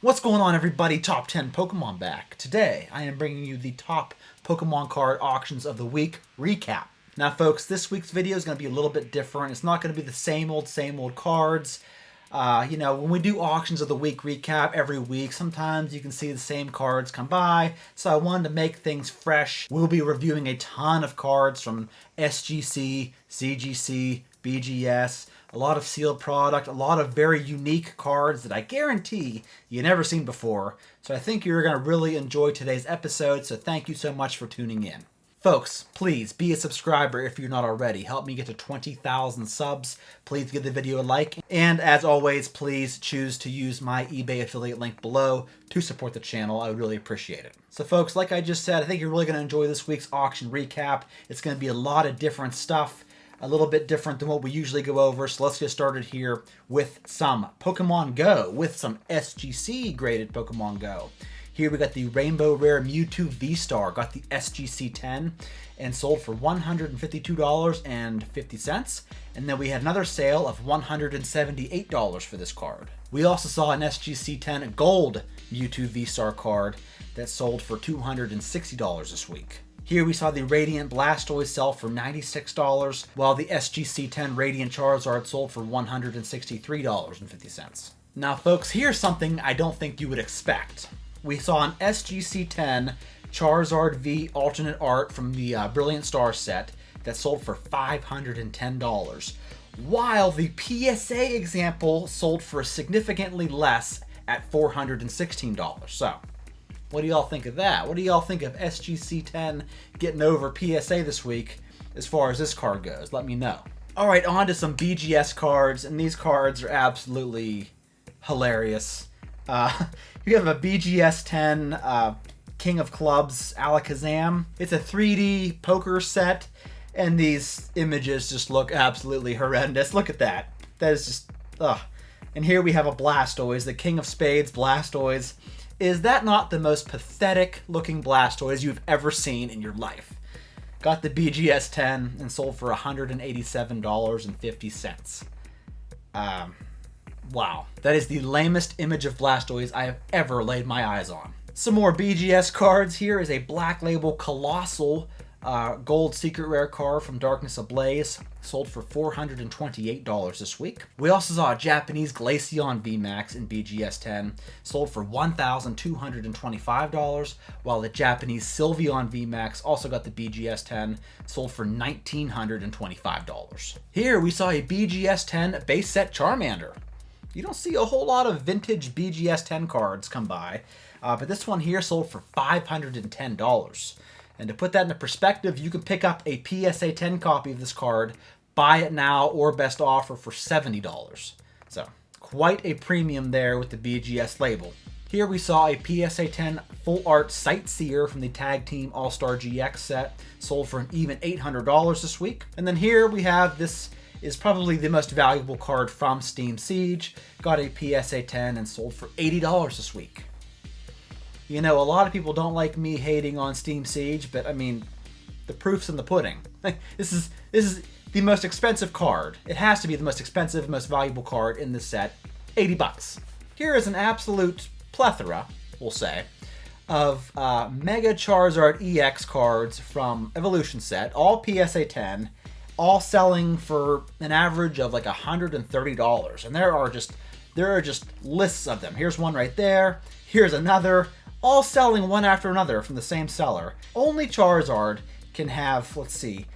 What's going on, everybody? Top 10 Pokemon back. Today, I am bringing you the top Pokemon card auctions of the week recap. Now, folks, this week's video is going to be a little bit different. It's not going to be the same old cards. When we do auctions of the week recap every week, sometimes you can see the same cards come by. So I wanted to make things fresh. We'll be reviewing a ton of cards from SGC, CGC, BGS, a lot of sealed product, a lot of very unique cards that I guarantee you've never seen before. So I think you're going to really enjoy today's episode, so thank you so much for tuning in. Folks, please be a subscriber if you're not already. Help me get to 20,000 subs. Please give the video a like. And as always, please choose to use my eBay affiliate link below to support the channel. I would really appreciate it. So folks, like I just said, I think you're really going to enjoy this week's auction recap. It's going to be a lot of different stuff, a little bit different than what we usually go over. So let's get started here with some Pokemon Go, with some SGC graded Pokemon Go. Here we got the Rainbow Rare Mewtwo V-Star, got the SGC 10, and sold for $152.50. And then we had another sale of $178 for this card. We also saw an SGC 10 Gold Mewtwo V-Star card that sold for $260 this week. Here we saw the Radiant Blastoise sell for $96, while the SGC 10 Radiant Charizard sold for $163.50. Now folks, here's something I don't think you would expect. We saw an SGC 10 Charizard V alternate art from the Brilliant Star set that sold for $510, while the PSA example sold for significantly less at $416. So, what do y'all think of that? What do y'all think of SGC 10 getting over PSA this week as far as this card goes? Let me know. Alright, on to some BGS cards, and these cards are absolutely hilarious. You have a BGS 10 King of Clubs Alakazam. It's a 3D poker set, and these images just look absolutely horrendous. Look at that. That is just, ugh. And here we have a Blastoise, the King of Spades Blastoise. Is that not the most pathetic looking Blastoise you've ever seen in your life? Got the BGS 10 and sold for $187.50. Wow, that is the lamest image of Blastoise I have ever laid my eyes on. Some more BGS cards. Here is a Black Label Colossal Gold Secret Rare card from Darkness Ablaze. Sold for $428 this week. We also saw a Japanese Glaceon VMAX in BGS 10. Sold for $1,225, while the Japanese Sylveon VMAX also got the BGS 10. Sold for $1,925. Here we saw a BGS 10 base set Charmander. You don't see a whole lot of vintage BGS 10 cards come by, but this one here sold for $510. And to put that into perspective, you can pick up a PSA 10 copy of this card, buy it now, or best offer for $70. So, quite a premium there with the BGS label. Here we saw a PSA 10 Full Art Sightseer from the Tag Team All-Star GX set, sold for an even $800 this week. And then here we have, this is probably the most valuable card from Steam Siege, got a PSA 10 and sold for $80 this week. You know, a lot of people don't like me hating on Steam Siege, but I mean, the proof's in the pudding. This is the most expensive card. It has to be the most expensive, most valuable card in this set. $80. Here is an absolute plethora, we'll say, of Mega Charizard EX cards from Evolution set, all PSA 10, all selling for an average of like $130. And there are just lists of them. Here's one right there. Here's another. All selling one after another from the same seller. Only Charizard can have, let's see,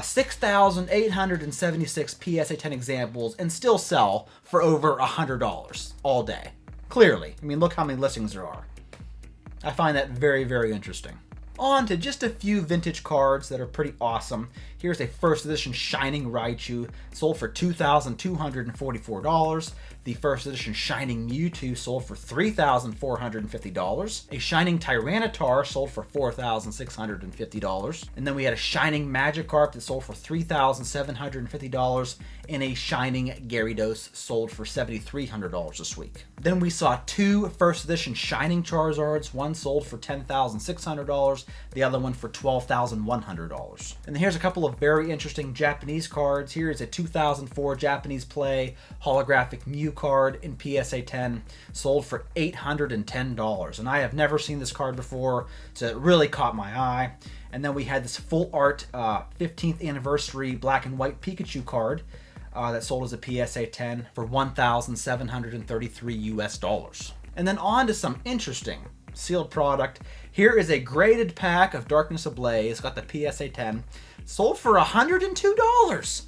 6,876 PSA 10 examples and still sell for over $100 all day. Clearly. I mean, look how many listings there are. I find that very, very interesting. On to just a few vintage cards that are pretty awesome. Here's a first edition Shining Raichu, sold for $2,244. The first edition Shining Mewtwo sold for $3,450. A Shining Tyranitar sold for $4,650. And then we had a Shining Magikarp that sold for $3,750. And a Shining Gyarados sold for $7,300 this week. Then we saw two first edition Shining Charizards. One sold for $10,600, the other one for $12,100. And here's a couple of very interesting Japanese cards. Here is a 2004 Japanese Play holographic Mew card in PSA 10, sold for $810. And I have never seen this card before, so it really caught my eye. And then we had this full art 15th anniversary black and white Pikachu card that sold as a PSA 10 for $1,733 US. And then on to some interesting sealed product. Here is a graded pack of Darkness Ablaze. It's got the PSA 10. Sold for $102.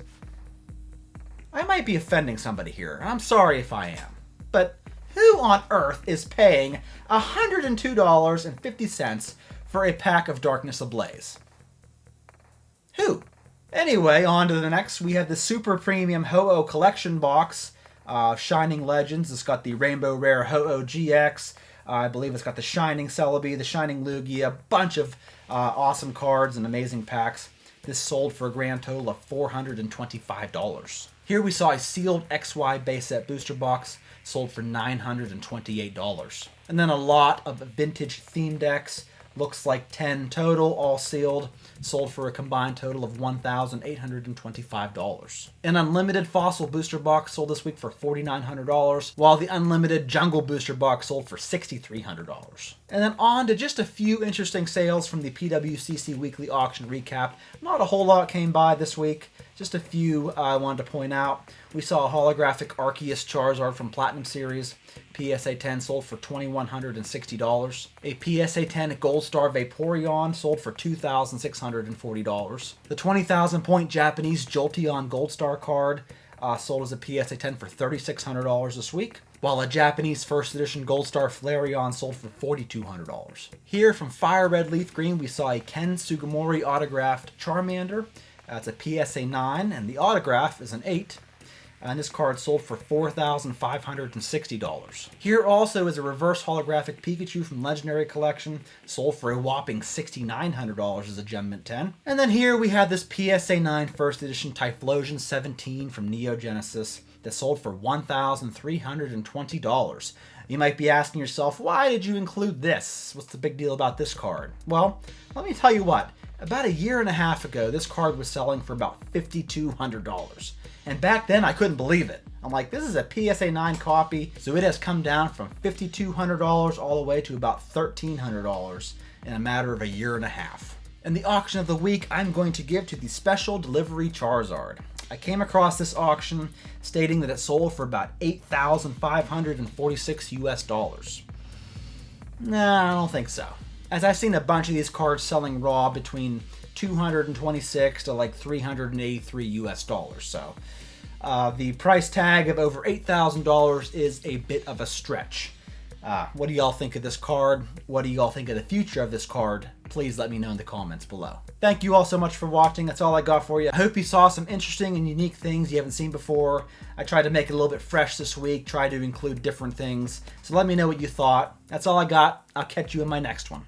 I might be offending somebody here. I'm sorry if I am. But who on earth is paying $102.50 for a pack of Darkness Ablaze? Who? Anyway, on to the next. We have the Super Premium Ho-Oh Collection Box. Shining Legends. It's got the Rainbow Rare Ho-Oh GX. I believe it's got the Shining Celebi, the Shining Lugia, a bunch of awesome cards and amazing packs. This sold for a grand total of $425. Here we saw a sealed XY base set booster box, sold for $928. And then a lot of vintage theme decks, looks like 10 total, all sealed, sold for a combined total of $1,825. An unlimited Fossil booster box sold this week for $4,900, while the unlimited Jungle booster box sold for $6,300. And then on to just a few interesting sales from the PWCC weekly auction recap. Not a whole lot came by this week, just a few I wanted to point out. We saw a holographic Arceus Charizard from Platinum Series. PSA 10 sold for $2,160. A PSA 10 Gold Star Vaporeon sold for $2,640. The 20,000 point Japanese Jolteon Gold Star card sold as a PSA 10 for $3,600 this week, while a Japanese first edition Gold Star Flareon sold for $4,200. Here from Fire Red Leaf Green, we saw a Ken Sugimori autographed Charmander. It's a PSA 9, and the autograph is an 8. And this card sold for $4,560. Here also is a reverse holographic Pikachu from Legendary Collection, sold for a whopping $6,900 as a Gem Mint 10. And then here we have this PSA 9 first edition Typhlosion 17 from Neo Genesis that sold for $1,320. You might be asking yourself, why did you include this? What's the big deal about this card? Well, let me tell you what. About a year and a half ago, this card was selling for about $5,200. And back then, I couldn't believe it. I'm like, this is a PSA 9 copy, so it has come down from $5,200 all the way to about $1,300 in a matter of a year and a half. In the auction of the week, I'm going to give to the Special Delivery Charizard. I came across this auction stating that it sold for about $8,546 US. Nah, I don't think so. As I've seen a bunch of these cards selling raw between $226 to like $383 US. So the price tag of over $8,000 is a bit of a stretch. What do y'all think of this card? What do y'all think of the future of this card? Please let me know in the comments below. Thank you all so much for watching. That's all I got for you. I hope you saw some interesting and unique things you haven't seen before. I tried to make it a little bit fresh this week, try to include different things. So let me know what you thought. That's all I got. I'll catch you in my next one.